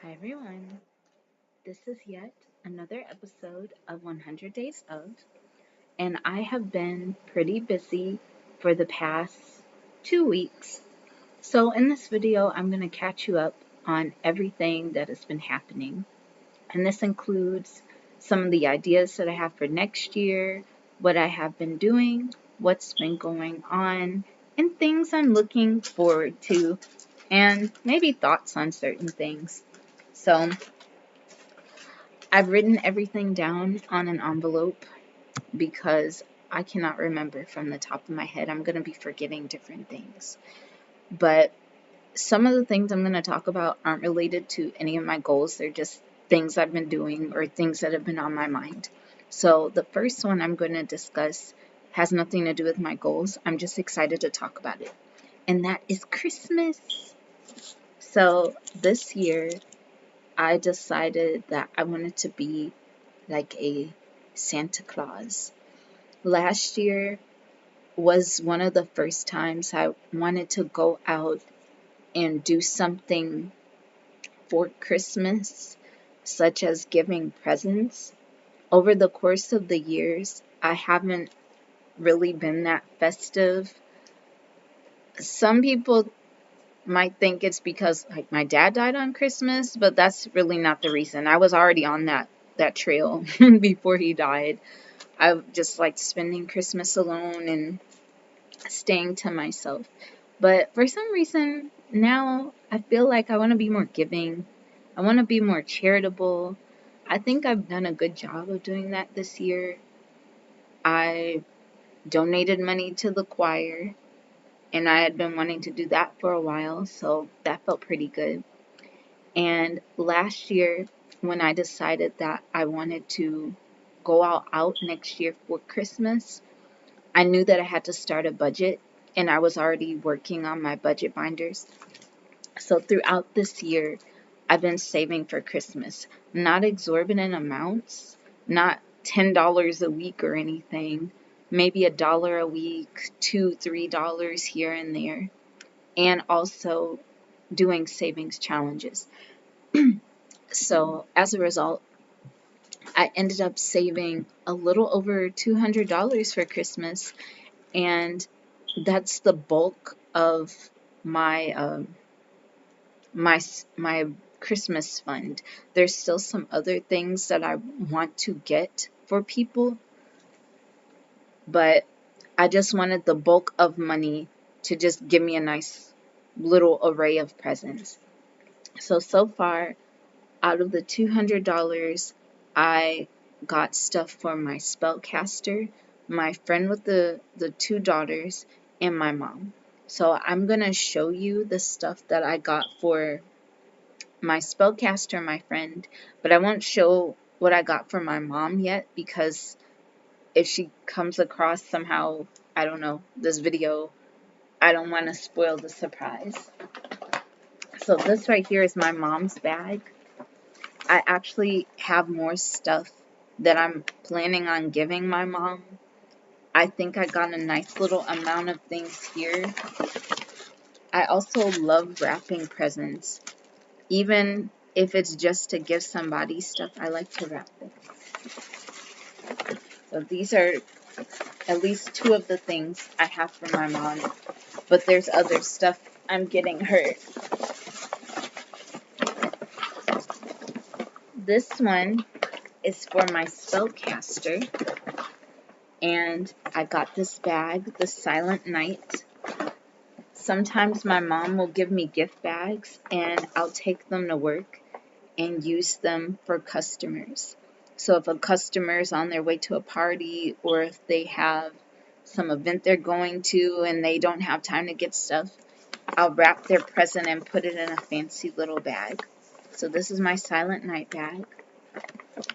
Hi everyone, this is yet another episode of 100 Days of, and I have been pretty busy for the past 2 weeks. So, in this video, I'm going to catch you up on everything that has been happening, and this includes some of the ideas that I have for next year, what I have been doing, what's been going on, and things I'm looking forward to, and maybe thoughts on certain things. So, I've written everything down on an envelope because I cannot remember from the top of my head. I'm going to be forgetting different things. But some of the things I'm going to talk about aren't related to any of my goals. They're just things I've been doing or things that have been on my mind. So the first one I'm going to discuss has nothing to do with my goals. I'm just excited to talk about it. And that is Christmas. So this year, I decided that I wanted to be like a Santa Claus. Last year was one of the first times I wanted to go out and do something for Christmas, such as giving presents. Over the course of the years, I haven't really been that festive. Some people might think it's because like my dad died on Christmas, but that's really not the reason. I was already on that trail before he died. I just liked spending Christmas alone and staying to myself. But for some reason, now I feel like I want to be more giving. I want to be more charitable. I think I've done a good job of doing that this year. I donated money to the choir, and I had been wanting to do that for a while, so that felt pretty good. And last year, when I decided that I wanted to go all out next year for Christmas, I knew that I had to start a budget, and I was already working on my budget binders. So throughout this year, I've been saving for Christmas. Not exorbitant amounts, not $10 a week or anything, maybe $1 a week, $2, $3 here and there, and also doing savings challenges. So as a result, I ended up saving a little over $200 for Christmas, and that's the bulk of my my Christmas fund. There's still some other things that I want to get for people, but I just wanted the bulk of money to just give me a nice little array of presents. So far, out of the $200, I got stuff for my spellcaster, my friend with the two daughters, and my mom. So I'm going to show you the stuff that I got for my spellcaster, my friend, but I won't show what I got for my mom yet because if she comes across somehow, I don't know, this video, I don't want to spoil the surprise. So this right here is my mom's bag. I actually have more stuff that I'm planning on giving my mom. I think I got a nice little amount of things here. I also love wrapping presents. Even if it's just to give somebody stuff, I like to wrap them. So these are at least two of the things I have for my mom, but there's other stuff I'm getting her. This one is for my spellcaster, and I got this bag, the Silent Night. Sometimes my mom will give me gift bags, and I'll take them to work and use them for customers. So if a customer is on their way to a party, or if they have some event they're going to and they don't have time to get stuff, I'll wrap their present and put it in a fancy little bag. So this is my Silent Night bag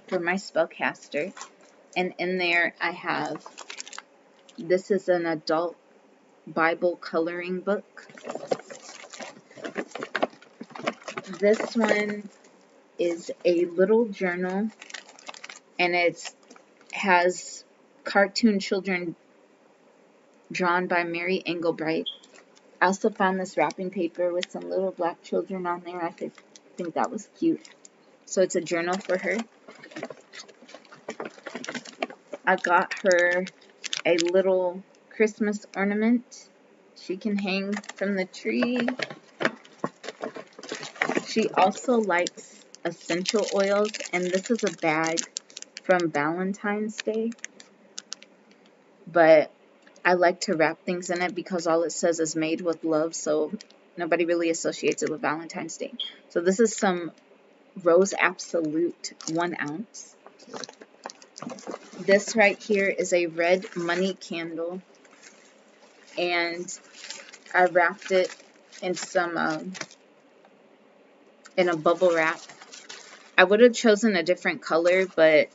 for my spellcaster. And in there I have, this is an adult Bible coloring book. This one is a little journal, and it has cartoon children drawn by Mary Engelbreit. I also found this wrapping paper with some little black children on there. I could think that was cute. So it's a journal for her. I got her a little Christmas ornament she can hang from the tree. She also likes essential oils, and this is a bag from Valentine's Day. But I like to wrap things in it because all it says is made with love, so nobody really associates it with Valentine's Day. So this is some Rose Absolute 1 ounce. This right here is a red money candle, and I wrapped it in in a bubble wrap. I would have chosen a different color, but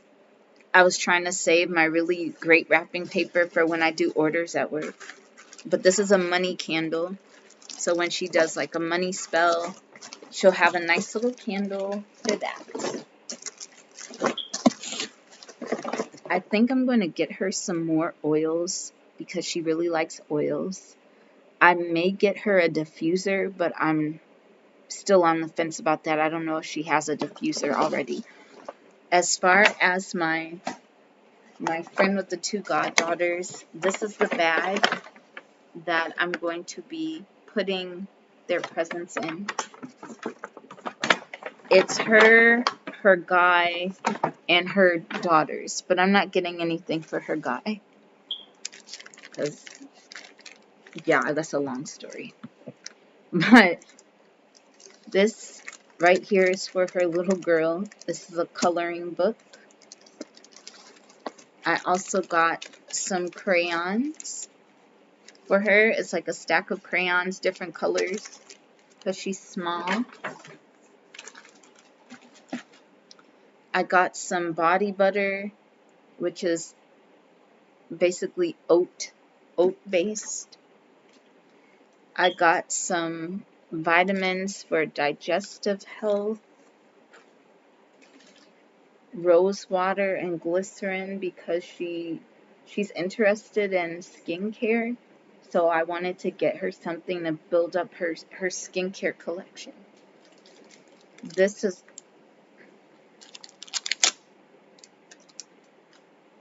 I was trying to save my really great wrapping paper for when I do orders at work. But this is a money candle, so when she does like a money spell, she'll have a nice little candle for that. I think I'm going to get her some more oils because she really likes oils. I may get her a diffuser, but I'm still on the fence about that. I don't know if she has a diffuser already. As far as my friend with the 2 goddaughters, this is the bag that I'm going to be putting their presents in. It's her guy, and her daughters, but I'm not getting anything for her guy because, yeah, that's a long story. But this right here is for her little girl. This is a coloring book. I also got some crayons for her. It's like a stack of crayons, different colors, because she's small. I got some body butter, which is basically oat based. I got some vitamins for digestive health, rose water and glycerin because she's interested in skincare. So I wanted to get her something to build up her skincare collection. This is,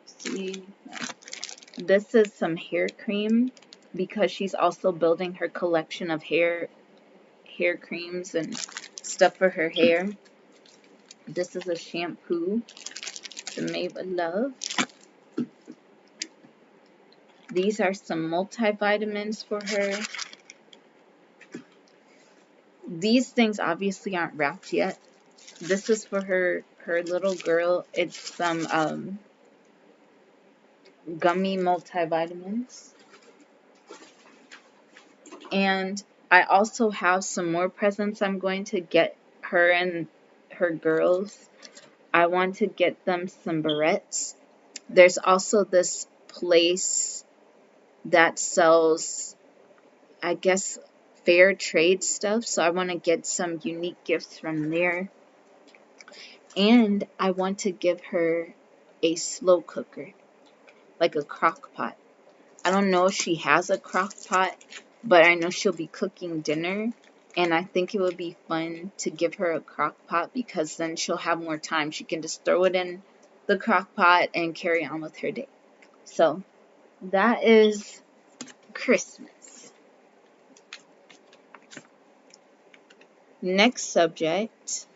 see, this is some hair cream because she's also building her collection of hair creams and stuff for her hair. This is a shampoo, the Made with Love. These are some multivitamins for her. These things obviously aren't wrapped yet. This is for her little girl. It's some gummy multivitamins. And I also have some more presents I'm going to get her and her girls. I want to get them some barrettes. There's also this place that sells, I guess, fair trade stuff. So I want to get some unique gifts from there. And I want to give her a slow cooker, like a crock pot. I don't know if she has a crock pot, but I know she'll be cooking dinner. And I think it would be fun to give her a crock pot because then she'll have more time. She can just throw it in the crock pot and carry on with her day. So that is Christmas. Next subject,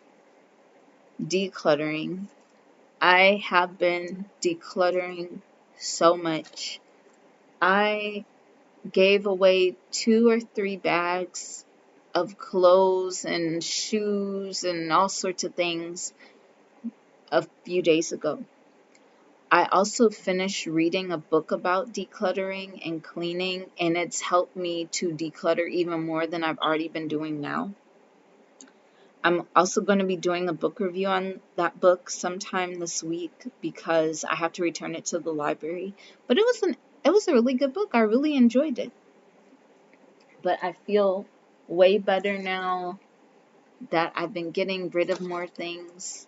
decluttering. I have been decluttering so much. I gave away 2 or 3 bags of clothes and shoes and all sorts of things a few days ago. I also finished reading a book about decluttering and cleaning, and it's helped me to declutter even more than I've already been doing now. I'm also going to be doing a book review on that book sometime this week because I have to return it to the library. But it was a really good book. I really enjoyed it. But I feel way better now that I've been getting rid of more things.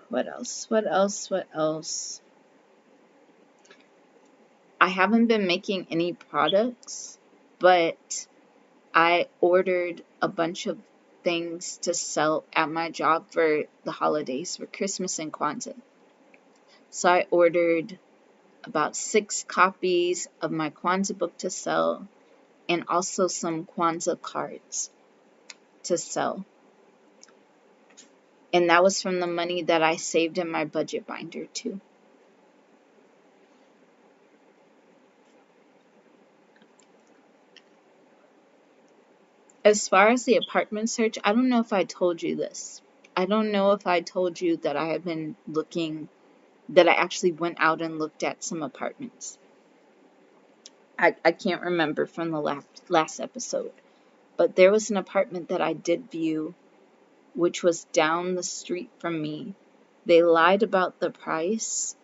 What else? I haven't been making any products, but I ordered a bunch of things to sell at my job for the holidays, for Christmas and Kwanzaa. So I ordered about 6 copies of my Kwanzaa book to sell, and also some Kwanzaa cards to sell. And that was from the money that I saved in my budget binder too. As far as the apartment search, I don't know if I told you this. I don't know if I told you that I have been looking, that I actually went out and looked at some apartments. I can't remember from the last episode, but there was an apartment that I did view, which was down the street from me. They lied about the price.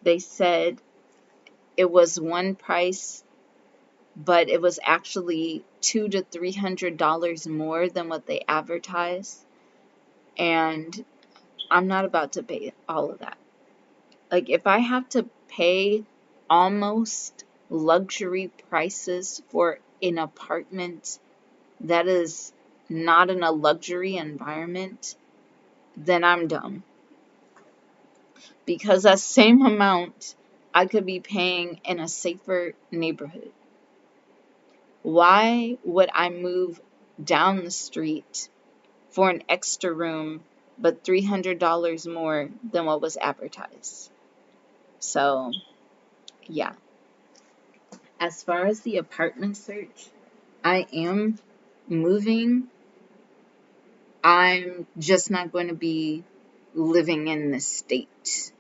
They said it was one price, but it was actually $200 to $300 more than what they advertised. And I'm not about to pay all of that. Like, if I have to pay almost luxury prices for an apartment that is not in a luxury environment, then I'm dumb. Because that same amount I could be paying in a safer neighborhood. Why would I move down the street for an extra room, but $300 more than what was advertised? So, yeah. As far as the apartment search, I am moving. I'm just not going to be living in this state.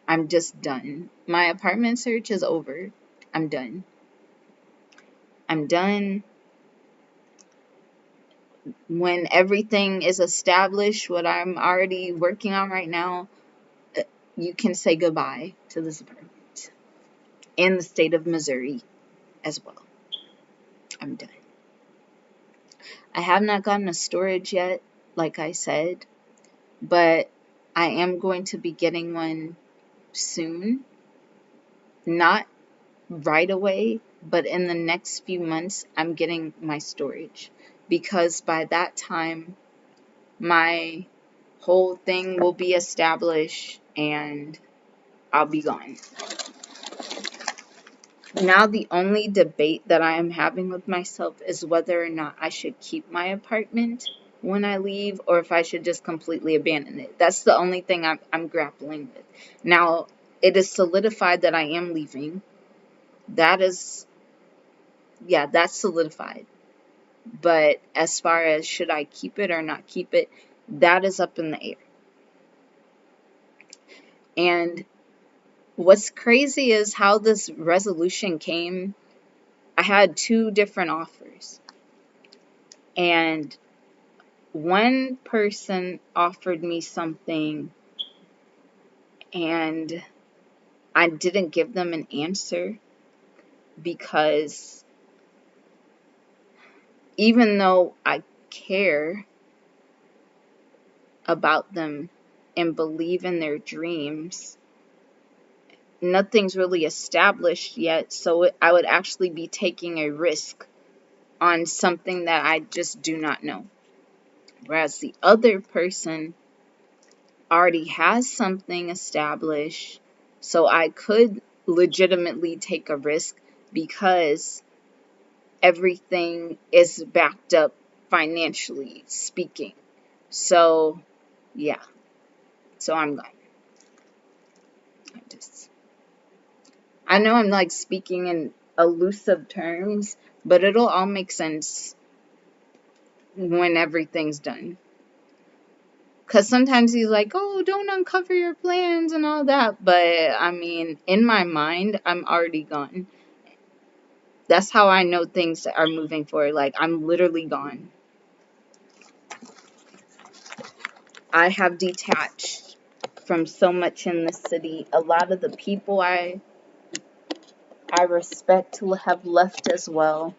I'm just done. My apartment search is over. I'm done. I'm done. When everything is established, what I'm already working on right now, you can say goodbye to this apartment. In the state of Missouri as well. I'm done. I have not gotten a storage yet, like I said, but I am going to be getting one soon. Not right away, but in the next few months, I'm getting my storage. Because by that time, my whole thing will be established and I'll be gone. Now the only debate that I am having with myself is whether or not I should keep my apartment when I leave or if I should just completely abandon it. That's the only thing I'm grappling with. Now, it is solidified that I am leaving. That's solidified. But as far as should I keep it or not keep it, that is up in the air. And what's crazy is how this resolution came. I had 2 different offers. And one person offered me something and I didn't give them an answer because even though I care about them and believe in their dreams, nothing's really established yet, so I would actually be taking a risk on something that I just do not know. Whereas the other person already has something established, so I could legitimately take a risk because everything is backed up financially speaking. So, yeah. So I'm gone. I know I'm like speaking in elusive terms, but it'll all make sense when everything's done. Because sometimes he's like, oh, don't uncover your plans and all that. But, I mean, in my mind, I'm already gone. That's how I know things are moving forward. Like, I'm literally gone. I have detached from so much in the city. A lot of the people I respect have left as well.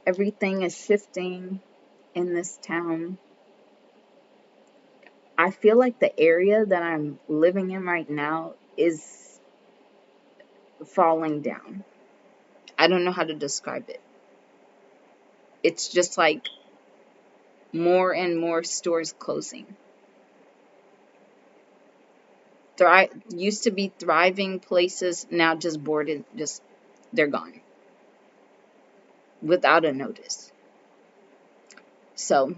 Everything is shifting in this town. I feel like the area that I'm living in right now is falling down. I don't know how to describe it. It's just like more and more stores closing. Used to be thriving places, now just boarded, just they're gone without a notice. So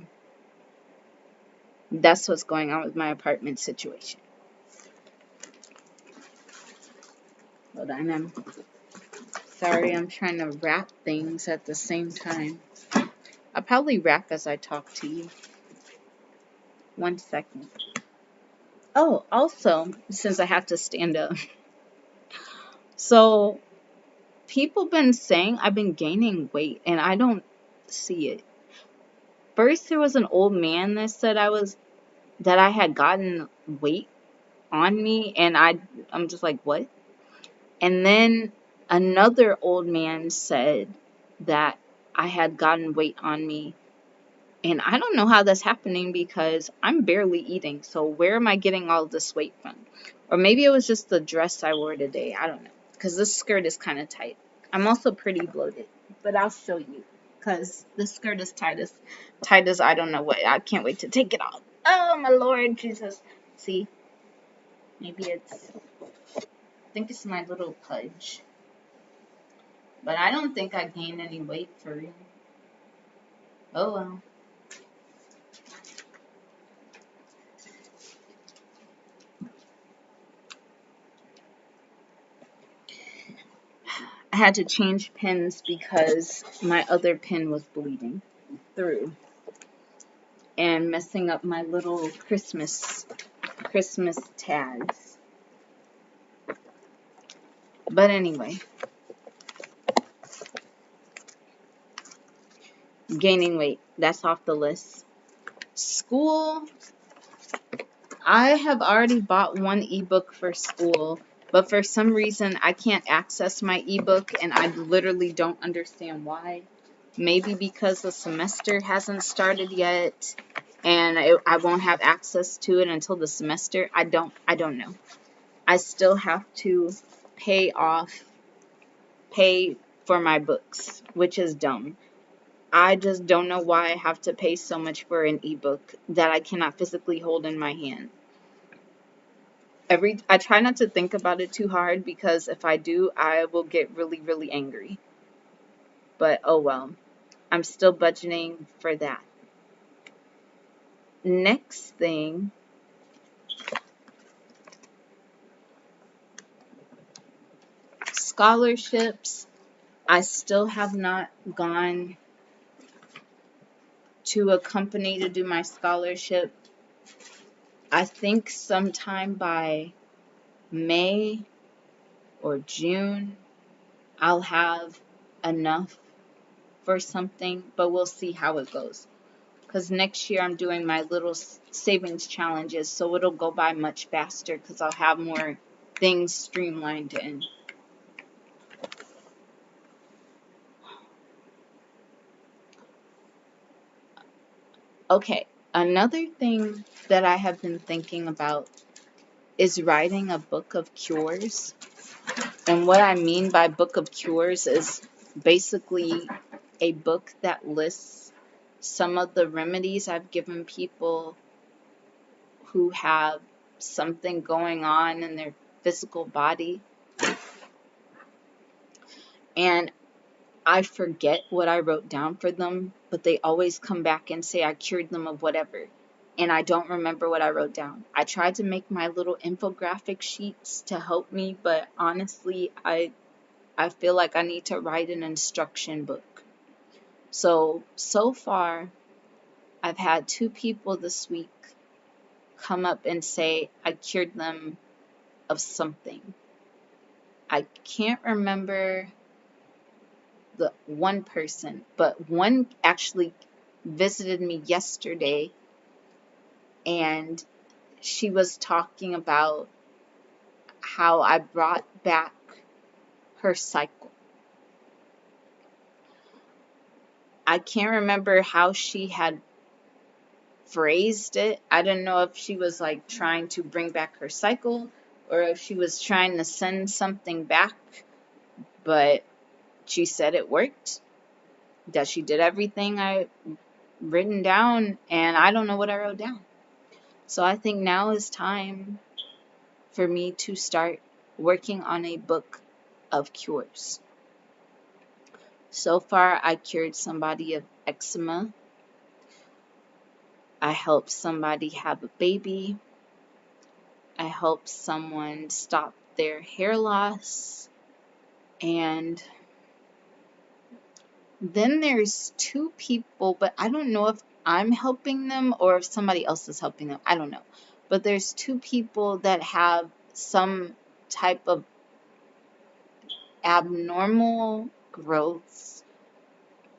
that's what's going on with my apartment situation. Hold on, I'm sorry, I'm trying to wrap things at the same time. I'll probably wrap as I talk to you. 1 second. Oh, also, since I have to stand up. So, people been saying I've been gaining weight and I don't see it. First, there was an old man that said that I had gotten weight on me, and I'm just like, what? And then another old man said that I had gotten weight on me. And I don't know how that's happening because I'm barely eating. So where am I getting all this weight from? Or maybe it was just the dress I wore today. I don't know. Because this skirt is kind of tight. I'm also pretty bloated. But I'll show you. Because this skirt is tight as I don't know what. I can't wait to take it off. Oh, my Lord Jesus. See? Maybe I think it's my little pudge. But I don't think I gained any weight for real. Oh, well. I had to change pins because my other pin was bleeding through and messing up my little Christmas tags. But anyway, gaining weight, that's off the list. School, I have already bought one ebook for school, but for some reason I can't access my ebook and I literally don't understand why. Maybe because the semester hasn't started yet and I won't have access to it until the semester. I don't know. I still have to pay for my books, which is dumb. I just don't know why I have to pay so much for an ebook that I cannot physically hold in my hand. I try not to think about it too hard because if I do, I will get really, really angry. But oh well. I'm still budgeting for that. Next thing, scholarships. I still have not gone to a company to do my scholarship. I think sometime by May or June, I'll have enough for something, but we'll see how it goes. Because next year I'm doing my little savings challenges, so it'll go by much faster because I'll have more things streamlined in. Okay, another thing that I have been thinking about is writing a book of cures. And what I mean by book of cures is basically a book that lists some of the remedies I've given people who have something going on in their physical body. And I forget what I wrote down for them, but they always come back and say I cured them of whatever. And I don't remember what I wrote down. I tried to make my little infographic sheets to help me, but honestly, I feel like I need to write an instruction book. So far, I've had 2 people this week come up and say I cured them of something. I can't remember the one person, but one actually visited me yesterday and she was talking about how I brought back her cycle. I can't remember how she had phrased it. I didn't know if she was like trying to bring back her cycle or if she was trying to send something back, but she said it worked, that she did everything I written down, and I don't know what I wrote down. So I think now is time for me to start working on a book of cures. So far, I cured somebody of eczema. I helped somebody have a baby. I helped someone stop their hair loss. And then there's two people, but I don't know if I'm helping them or if somebody else is helping them. I don't know. But there's two people that have some type of abnormal growths,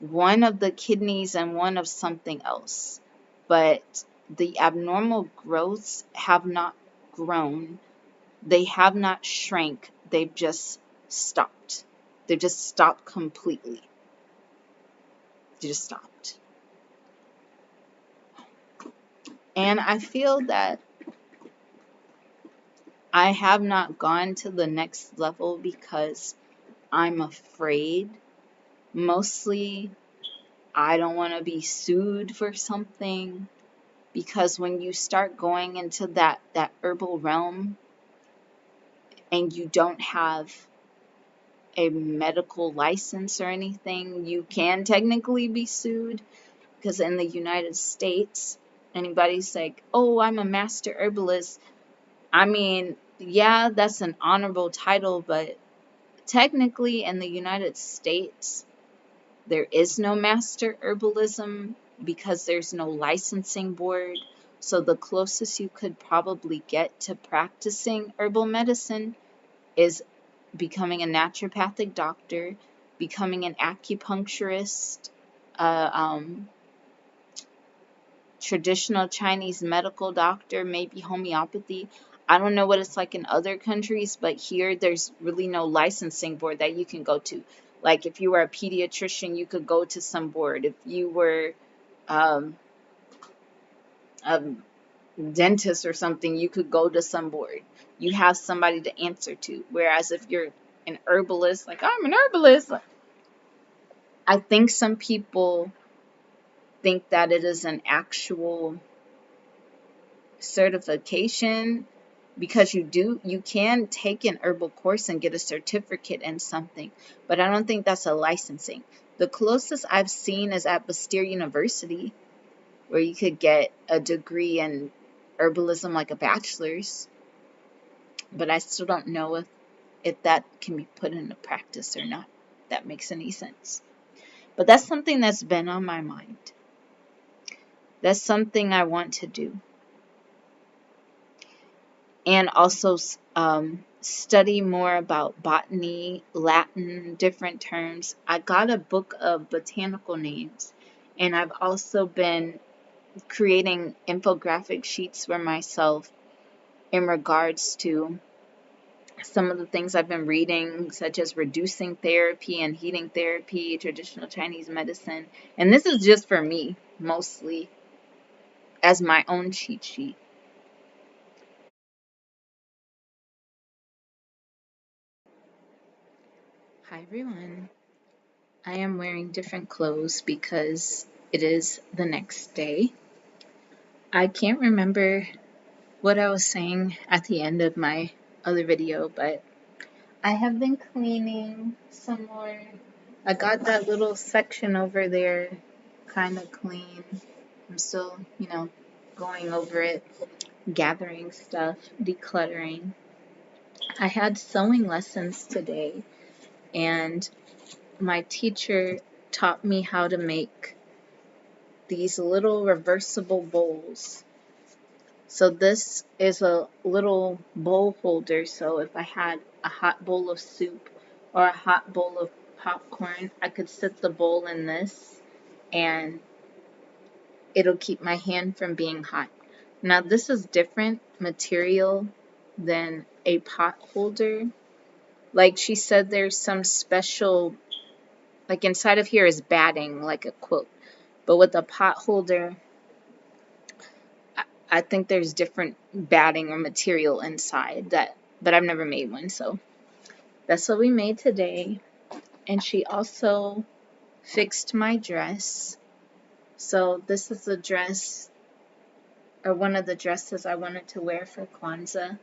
one of the kidneys and one of something else. But the abnormal growths have not grown. They have not shrank. They've just stopped. They've just stopped completely. They just stopped. And I feel that I have not gone to the next level because I'm afraid. Mostly, I don't want to be sued for something, because when you start going into that herbal realm and you don't have a medical license or anything, you can technically be sued. Because in the United States, anybody's like, oh, I'm a master herbalist. I mean, yeah, that's an honorable title, but technically in the United States, there is no master herbalism because there's no licensing board. So the closest you could probably get to practicing herbal medicine is becoming a naturopathic doctor, becoming an acupuncturist, uh, traditional Chinese medical doctor, maybe homeopathy. I don't know what it's like in other countries, but here there's really no licensing board that you can go to. Like if you were a pediatrician, you could go to some board. If you were um, a dentist or something, you could go to some board. You have somebody to answer to. Whereas if you're an herbalist, like I'm an herbalist, I think some people think that it is an actual certification, because you can take an herbal course and get a certificate in something, but I don't think that's a licensing. The closest I've seen is at Bastyr University, where you could get a degree in herbalism, like a bachelor's, but I still don't know if that can be put into practice or not. If that makes any sense. But that's something that's been on my mind. That's something I want to do. And also study more about botany, Latin, different terms. I got a book of botanical names, and I've also been creating infographic sheets for myself in regards to some of the things I've been reading, such as reducing therapy and heating therapy, traditional Chinese medicine. And this is just for me, mostly, as my own cheat sheet. Hi, everyone. I am wearing different clothes because it is the next day. I can't remember what I was saying at the end of my other video, but I have been cleaning some more. I got that little section over there kind of clean. I'm still, going over it, gathering stuff, decluttering. I had sewing lessons today, and my teacher taught me how to make these little reversible bowls. So this is a little bowl holder. So if I had a hot bowl of soup or a hot bowl of popcorn, I could sit the bowl in this and it'll keep my hand from being hot. Now this is different material than a pot holder. Like she said, there's some special, like inside of here is batting, like a quilt. But with a pot holder, I think there's different batting or material inside that, but I've never made one, so that's what we made today. And she also fixed my dress. So this is the dress, or one of the dresses I wanted to wear for Kwanzaa.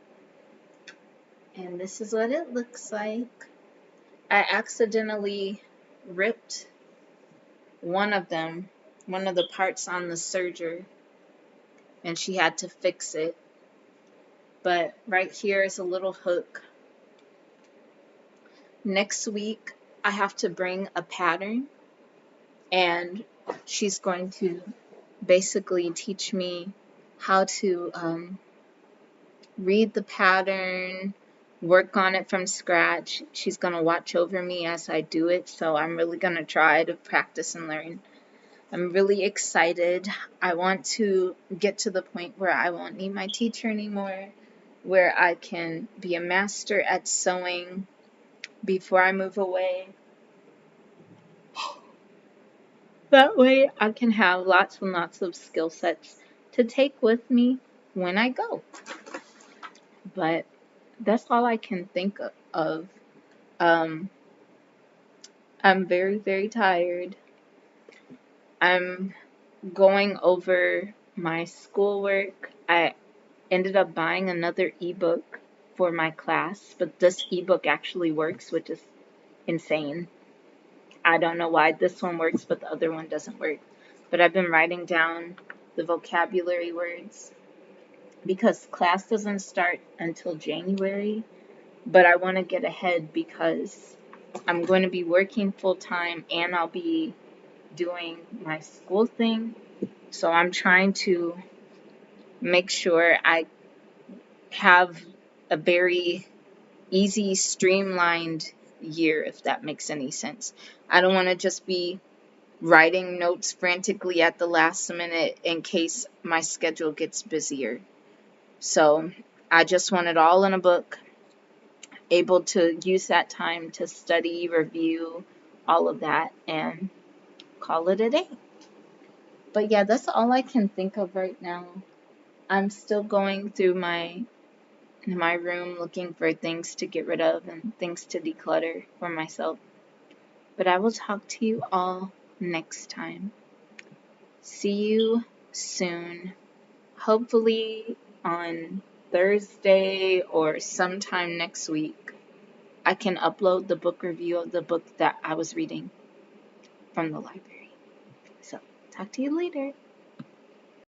And this is what it looks like. I accidentally ripped one of the parts on the serger, and she had to fix it. But right here is a little hook. Next week, I have to bring a pattern, and she's going to basically teach me how to read the pattern, work on it from scratch. She's going to watch over me as I do it, so I'm really going to try to practice and learn. I'm really excited. I want to get to the point where I won't need my teacher anymore, where I can be a master at sewing before I move away. That way I can have lots and lots of skill sets to take with me when I go. But that's all I can think of. Um, I'm very, very tired. I'm going over my schoolwork. I ended up buying another ebook for my class, but this ebook actually works, which is insane. I don't know why this one works, but the other one doesn't work. But I've been writing down the vocabulary words because class doesn't start until January, but I want to get ahead because I'm going to be working full time and I'll be doing my school thing. So I'm trying to make sure I have a very easy, streamlined year, if that makes any sense. I don't want to just be writing notes frantically at the last minute in case my schedule gets busier. So I just want it all in a book, able to use that time to study, review, all of that, and call it a day. But yeah, that's all I can think of right now. I'm still going through my room looking for things to get rid of and things to declutter for myself. But I will talk to you all next time. See you soon. Hopefully on Thursday or sometime next week, I can upload the book review of the book that I was reading from the library. So, talk to you later.